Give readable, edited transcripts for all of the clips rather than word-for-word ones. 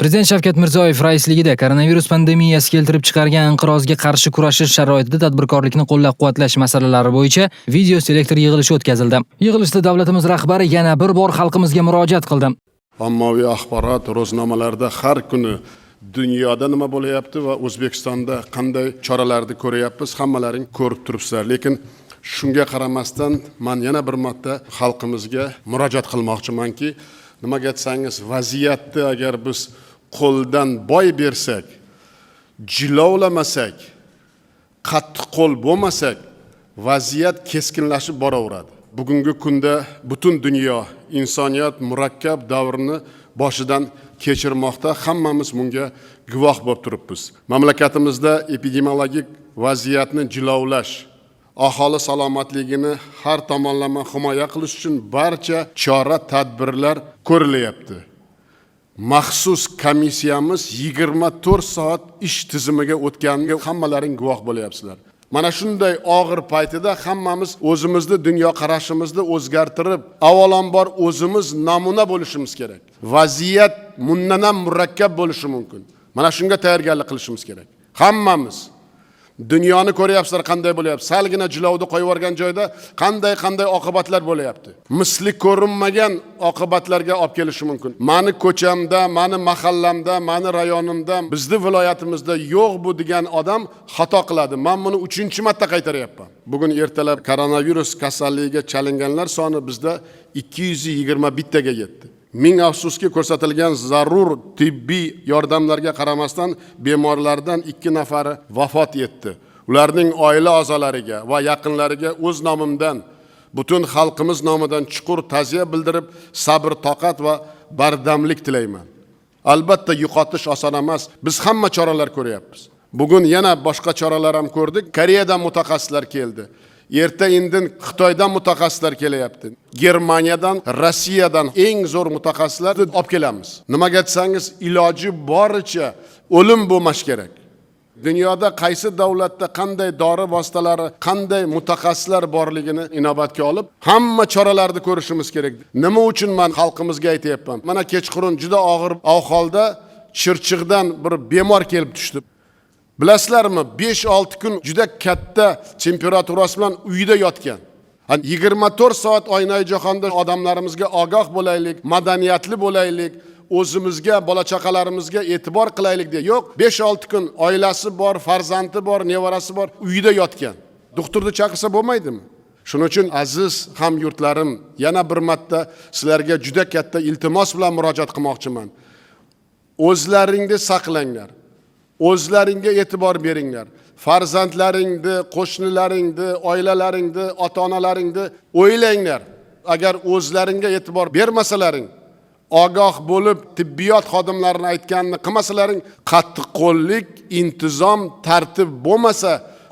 Prezident Shavkat Mirziyoyev raisligida koronavirus pandemiyasi keltirib chiqargan inqirozga qarshi kurashish sharoitida tadbirkorlikni qo'llab-quvvatlash masalalari bo'yicha video selektor yig'ilishi o'tkazildi. Yig'ilishda davlatimiz rahbari yana bir bor xalqimizga murojaat qildi. Ommaviy axborot ro'znomalarda har kuni dunyoda nima bo'layapti va O'zbekistonda qanday choralarni ko'ryapmiz, hammalaring ko'rib turibsizlar. Lekin shunga qaramasdan men yana bir marta xalqimizga murojaat qilmoqchimanki, nimaga aytsangiz, vaziyatni agar biz qo'ldan boy bersak, jilovlamasak, qattiq qo'l bo'lmasak, vaziyat keskinlashib boraveradi. Bugungi kunda butun dunyo, insoniyat murakkab davrni boshidan kechirmoqda, hammamiz bunga guvoh bo'lib turibmiz. Mamlakatimizda epidemiologik vaziyatni jilovlash, aholi salomatligini har tomonlama himoya qilish uchun barcha chora tadbirlar ko'rilyapti. Maxsus komissiyamiz 24 soat ish tizimiga o'tganiga hammalaring guvoh bo'lyapsizlar. Mana shunday og'ir paytida hammamiz o'zimizni dunyo qarashimizni o'zgartirib, avvalambor o'zimiz namuna bo'lishimiz kerak. Vaziyat bundan ham murakkab bo'lishi mumkin. Mana shunga tayyorgarlik qilishimiz kerak. Hammamiz dunyoni ko'ryapsizlar qanday bo'lyapti. Salgina jilovni qo'yib yuborgan joyda qanday oqibatlar bo'lyapti. Misli ko'rinmagan oqibatlarga olib kelishi mumkin. Meni ko'chamda, meni mahallamda, meni rayonimda, bizning viloyatimizda yo'q bu degan odam xato qiladi. Men buni 3-marta qaytaryapman. Bugun ertalab koronavirus kasalligiga chalinganlar soni bizda 221 taga yetdi. Ming afsuski ko'rsatilgan zarur tibbiy yordamlarga qaramasdan bemorlardan 2 nafari vafot etdi. Ularning oila a'zolariga va yaqinlariga o'z nomimdan, butun xalqimiz nomidan chuqur ta'ziya bildirib, sabr, toqat va bardamlik tilayman. Albatta yo'qotish oson emas. Biz hamma choralar ko'ryapmiz. Bugun yana boshqa choralar ham ko'rdik. Koreyadan mutaxassislar keldi. Erta indin Xitoydan mutaxassislar kelyapti. Germaniyadan, Rossiyadan eng zo'r mutaxassislarni olib kelamiz. Nimaga aytsangiz, iloji boricha o'lim bo'lmash kerak. Dunyoda qaysi davlatda qanday dori vositalari, qanday mutaxassislar borligini inobatga olib, hamma choralarni ko'rishimiz kerak. Nima uchun men xalqimizga aytayapman? Mana kechqurun juda og'ir ahvolda Chirchiqdan bir bemor kelib tushdi. Bilasizlarmi, 5-6 kun juda katta temperaturasi bilan uyda yotgan. 24 soat oynai jahonda odamlarimizga ogoh bo'laylik, madaniyatli bo'laylik, o'zimizga, bola-chaqalarimizga e'tibor qilaylik deya. Yo'q, 5-6 kun oilasi bor, farzandi bor, nevarasi bor, uyda yotgan. Doktorni chaqirsa bo'lmaydimi? Shuning uchun aziz hamyurtlarim, yana bir marta sizlarga juda katta iltimos bilan murojaat qilmoqchiman. O'zlaringni saqlanglar. O'zlaringga e'tibor beringlar. Farzandlaringni, qo'shnilaringni, oilalaringni, ota-onalaringni o'ylanglar. Agar o'zlaringga e'tibor bermasalaring, ogoh bo'lib tibbiyot xodimlarini aytganini qilmasalaring, qattiq qo'llik, intizom, tartib bo'lmasa,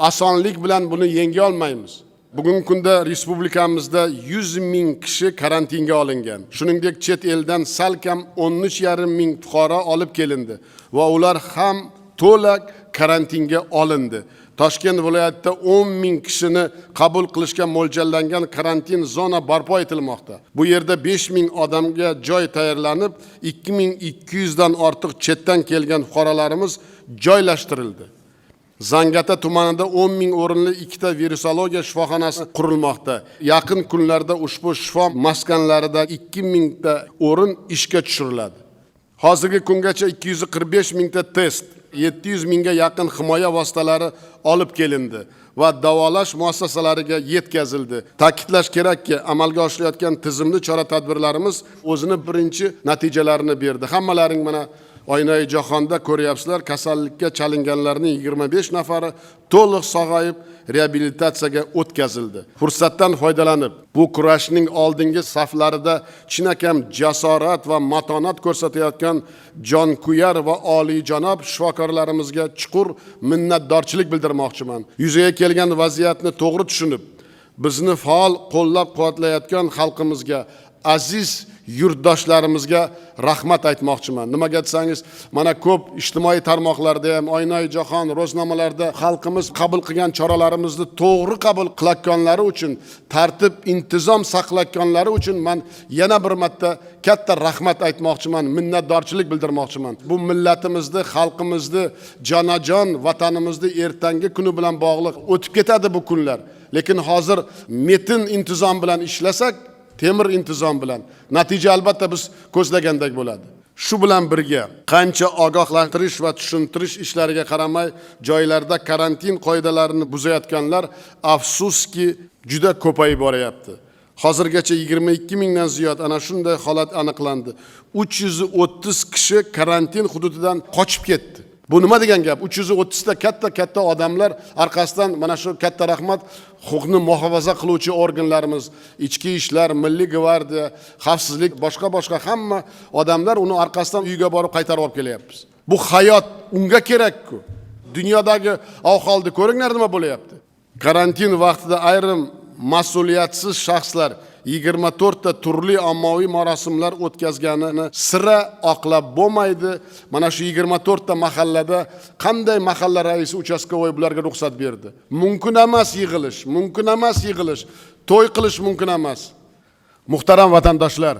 osonlik bilan buni yenga olmaymiz. Bugungi kunda respublikamizda 100 ming kishi karantinga olingan. Shuningdek, chet eldan salkam 13,5 ming fuqaro olib kelindi va ular ham to'liq karantinga olindi. Toshkent viloyatida 10 ming kishini qabul qilishga mo'ljallangan karantin zona barpo etilmoqda. Bu yerda 5 ming odamga joy tayyorlanib, 2200 dan ortiq chetdan kelgan fuqarolarimiz joylashtirildi. Zangata tumanida 10 ming o'rinli 2 ta virusologiya shifoxonasi qurilmoqda. Yaqin kunlarda ushbu shifo maskanlarida 2 ming ta o'rin ishga tushiriladi. Hozirgi kungacha 245 mingta test, 700 mingga yaqin himoya vositalari olib kelindi va davolash muassasalariga yetkazildi. Ta'kidlash kerakki, amalga oshirilayotgan tizimli chora-tadbirlarimiz o'zini birinchi natijalarini berdi. Hammalaring mana oynai jahonda ko'ryapsizlar, kasallikka chalinganlarning 25 nafari to'liq sog'ayib reabilitatsiyaga o'tkazildi. Fursatdan foydalanib, bu kurashning oldingi saflarida chinakam jasorat va matonat ko'rsatayotgan jonkuyar va oliyjanob shifokorlarimizga chuqur minnatdorchilik bildirmoqchiman. Yuzaga kelgan vaziyatni to'g'ri tushunib, bizni faol qo'llab-quvvatlayotgan xalqimizga, aziz yurtdoshlarimizga rahmat aytmoqchiman. Nimaga desangiz, mana ko'p ijtimoiy tarmoqlarda ham, Oynai jahon ro'znomalarda xalqimiz qabul qilgan choralarimizni to'g'ri qabul qilayotganlari uchun, tartib, intizom saqlayotganlari uchun men yana bir marta katta rahmat aytmoqchiman, minnatdorchilik bildirmoqchiman. Bu millatimizni, xalqimizni, jonajon vatanimizni ertangi kuni bilan bog'liq o'tib ketadi bu kunlar. Lekin hozir metin intizom bilan ishlasak, temir intizom bilan natija albatta biz ko'zlagandek bo'ladi. Shu bilan birga qancha ogohlantirish va tushuntirish ishlariga qaramay, joylarda karantin qoidalarini buzayotganlar afsuski juda ko'payib boryapti. Hozirgacha 22 mingdan ziyod ana shunday holat aniqlandi. 330 kishi karantin hududidan qochib ketdi. Bu nima degan gap? 330 ta katta odamlar orqasidan mana shu katta rahmat huquqni muhofaza qiluvchi organlarimiz, ichki ishlar, milliy gvardiya, xavfsizlik, boshqa hamma odamlar uni orqasidan uyiga borib qaytarib olib kelyapmiz. Bu hayot unga kerak-ku. Dunyodagi ahvolni ko'ringlar nima bo'lyapti. Karantin vaqtida ayrim mas'uliyatsiz shaxslar 24 ta turli ommaviy marosimlar o'tkazganini sira oqlab bo'lmaydi. Mana shu 24 ta mahallada qanday mahalla raisi uchastkovoy bularga ruxsat berdi? Mumkin emas yig'ilish, to'y qilish mumkin emas. Muhtaram vatandoshlar,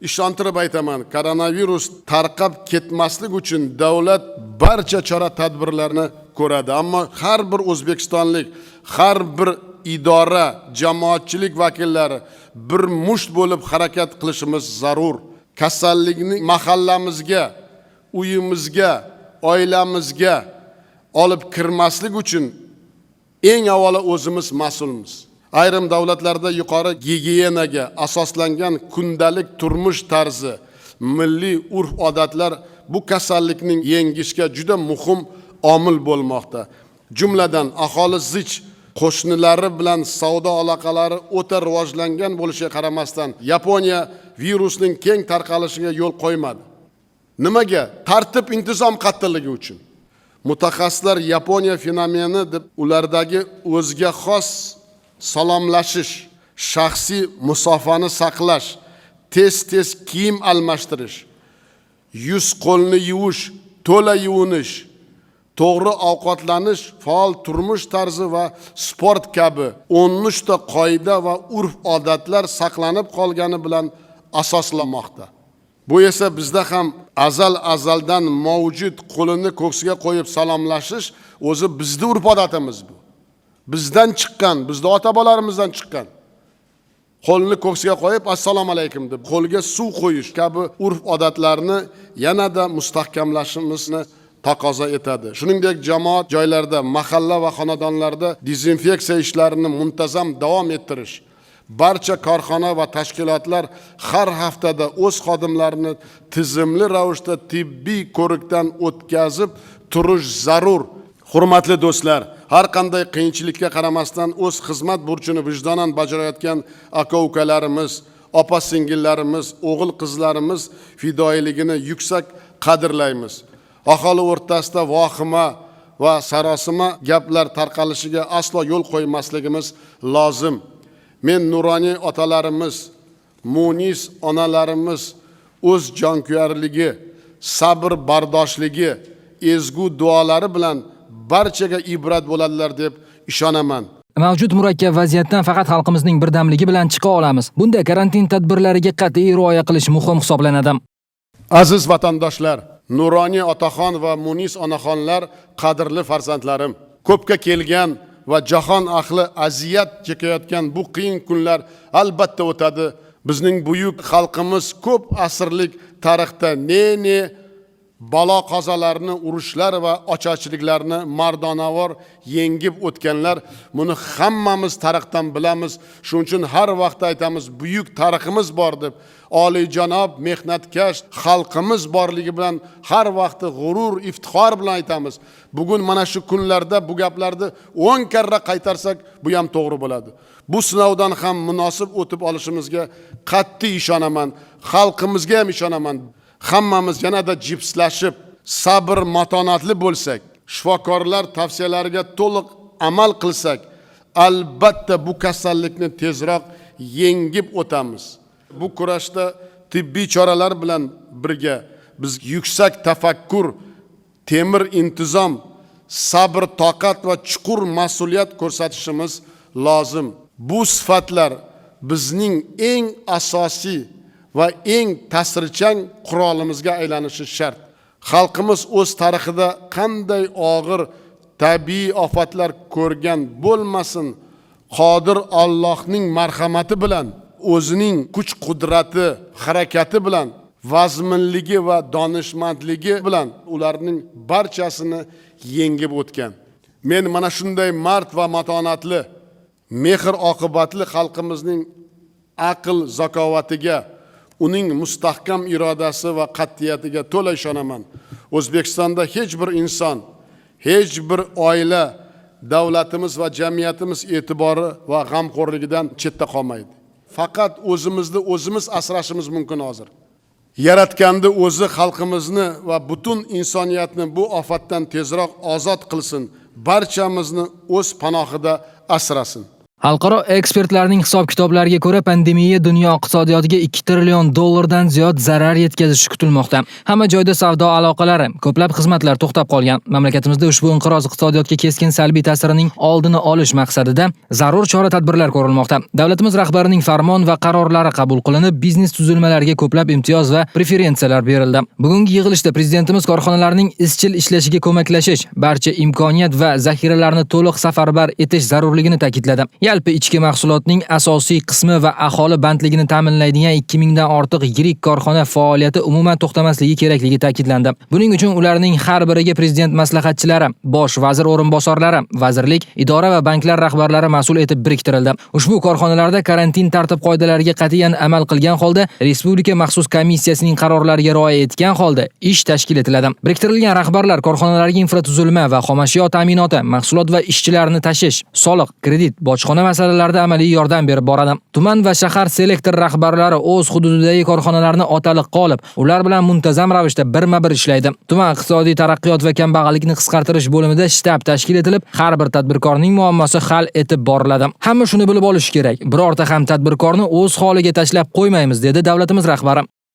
ishontirib aytaman, koronavirus tarqab ketmaslik uchun davlat barcha chora-tadbirlarni ko'radi. Ammo har bir o'zbekistonlik, har bir idora, jamoatchilik vakillari bir musht bo'lib harakat qilishimiz zarur. Kasallikni mahallamizga, uyimizga, oilamizga olib kirmaslik uchun eng avvalo o'zimiz mas'ulmiz. Ayrim davlatlarda yuqori gigiyenaga asoslangan kundalik turmush tarzi, milliy urf-odatlar bu kasallikning yengishga juda muhim omil bo'lmoqda. Jumladan aholi zich qo'shnilari bilan savdo aloqalari o'ta rivojlangan bo'lishiga qaramasdan Yaponiya virusning keng tarqalishiga yo'l qo'ymadi. Nimaga? Tartib intizom qattiqligi uchun. Mutaxassislar Yaponiya fenomeni deb ulardagi o'ziga xos salomlashish, shaxsiy musofani saqlash, tez kiyim almashtirish, yuz qo'lni yuvish, to'la yuvinish, to'g'ri ovqatlanish, faol turmush tarzi va sport kabi 13 ta qoida va urf-odatlar saqlanib qolgani bilan asoslanmoqda. Bu esa bizda ham azaldan mavjud qo'lini ko'ksiga qo'yib salomlashish o'zi bizning urf-odatimiz bu. Bizdan chiqqan, bizning ota-bobolarimizdan chiqqan. Qo'lni ko'ksiga qo'yib assalomu alaykum deb qo'lga suv qo'yish kabi urf-odatlarni yanada mustahkamlashimizni taqozo etadi. Shuningdek, jamoat joylarida, mahalla va xonadonlarda dezinfeksiya ishlarini muntazam davom ettirish, barcha korxona va tashkilotlar har haftada o'z xodimlarini tizimli ravishda tibbiy ko'rikdan o'tkazib turish zarur. Hurmatli do'stlar, har qanday qiyinchilikka qaramasdan o'z xizmat burchini vijdonan bajarayotgan aka-ukalarimiz, opa-singillarimiz, o'g'il-qizlarimiz fidoyiligini yuksak qadrlaymiz. Aholi o'rtasida vahima va sarosima gaplar tarqalishiga aslo yo'l qo'ymasligimiz lozim. Men nuroniy otalarimiz, munis onalarimiz o'z jonkuyarligi, sabr bardoshligi, ezgu duolari bilan barchaga ibrat bo'ladilar deb ishonaman. Mavjud murakkab vaziyatdan faqat xalqimizning birdamligi bilan chiqa olamiz. Bunday karantin tadbirlariga qat'iy rioya qilish muhim hisoblanadi. Aziz vatandoshlar, nuroniy otaxon va munis onaxonlar, qadrli farzandlarim, ko'pga kelgan va jahon ahli aziyat chekayotgan bu qiyin kunlar albatta o'tadi. Bizning buyuk xalqimiz ko'p asrlik tarixda ne balo qazolarni, urushlar va ocharchiliklarni mardonavor yengib o'tganlar. Buni hammamiz tarixdan bilamiz. Shuning uchun har vaqt aytamiz, buyuk tariximiz bor deb. Oliyjanob, mehnatkash xalqimiz borligi bilan har vaqt g'urur, iftixor bilan aytamiz. Bugun mana shu kunlarda bu gaplarni 10 karra qaytarsak, bu ham to'g'ri bo'ladi. Bu sinovdan ham munosib o'tib olishimizga qat'iy ishonaman. Xalqimizga ham ishonaman. Hammamiz yanada jipslashib, sabr, matonatli bo'lsak, shifokorlar tavsiyalariga to'liq amal qilsak, albatta bu kasallikni tezroq yengib o'tamiz. Bu kurashda tibbiy choralar bilan birga biz yuksak tafakkur, temir intizom, sabr, toqat va chuqur mas'uliyat ko'rsatishimiz lozim. Bu sifatlar bizning eng asosiy va eng ta'sirchan qurolimizga aylanishi shart. Xalqimiz o'z tarixida qanday og'ir tabiiy ofatlar ko'rgan bo'lmasin, Qodir Allohning marhamati bilan, o'zining kuch-qudrati, harakati bilan, vazminligi va donishmandligi bilan ularning barchasini yengib o'tgan. Men mana shunday mard va matonatli, mehr oqibatli xalqimizning aql zakovatiga, uning mustahkam irodasi va qat'iyatiga to'la ishonaman. O'zbekistonda hech bir inson, hech bir oila, davlatimiz va jamiyatimiz e'tibori va g'amxo'rligidan chetda qolmaydi. Faqat o'zimizni o'zimiz asrashimiz mumkin hozir. Yaratganda o'zi xalqimizni va butun insoniyatni bu ofatdan tezroq ozod qilsin, barchamizni o'z panohida asrasin. Xalqaro ekspertlarning hisob-kitoblariga ko'ra, pandemiya dunyo iqtisodiyotiga 2 trillion dollardan ziyod zarar yetkazishi kutilmoqda. Hamma joyda savdo aloqalari, ko'plab xizmatlar to'xtab qolgan. Mamlakatimizda ushbu inqiroz iqtisodiyotga keskin salbiy ta'sirining oldini olish maqsadida zarur chora-tadbirlar ko'rilmoqda. Davlatimiz rahbarining farmon va qarorlari qabul qilinib, biznes tuzilmalariga ko'plab imtiyoz va preferensiyalar berildi. Bugungi yig'ilishda prezidentimiz korxonalarning izchil ishlashiga ko'maklashish, barcha imkoniyat va zaxiralarni to'liq safarbar etish zarurligini ta'kidladi. Yalpi ichki mahsulotning asosiy qismi va aholi bandligini ta'minlaydigan 2000 dan ortiq yirik korxona faoliyati umuman to'xtamasligi kerakligi ta'kidlandi. Buning uchun ularning har biriga prezident maslahatchilari, bosh vazir o'rinbosarlari, vazirlik, idora va banklar rahbarlari mas'ul etib biriktirildi. Ushbu korxonalarda karantin tartib-qoidalariga qat'iyan amal qilgan holda, respublika maxsus komissiyasining qarorlariga rioya etgan holda ish tashkil etiladi. Biriktirilgan rahbarlar korxonalarga infratuzilma va xomashyo ta'minoti, mahsulot va ishchilarni tashish, soliq, kredit, bojxona masalalarida amaliy yordam berib boradi. Tuman va shahar selektor rahbarlari o'z hududidagi korxonalarni otaliq qolib, ular bilan muntazam ravishda birma-bir ishlaydi. Tuman iqtisodiy taraqqiyot va kambag'allikni qisqartirish bo'limida shtab tashkil etilib, har bir tadbirkorning muammosi hal etib boriladi. Hamma shuni bilib olishi kerak. Birorta ham tadbirkorni o'z holiga tashlab qo'ymaymiz, dedi davlatimiz rahbari.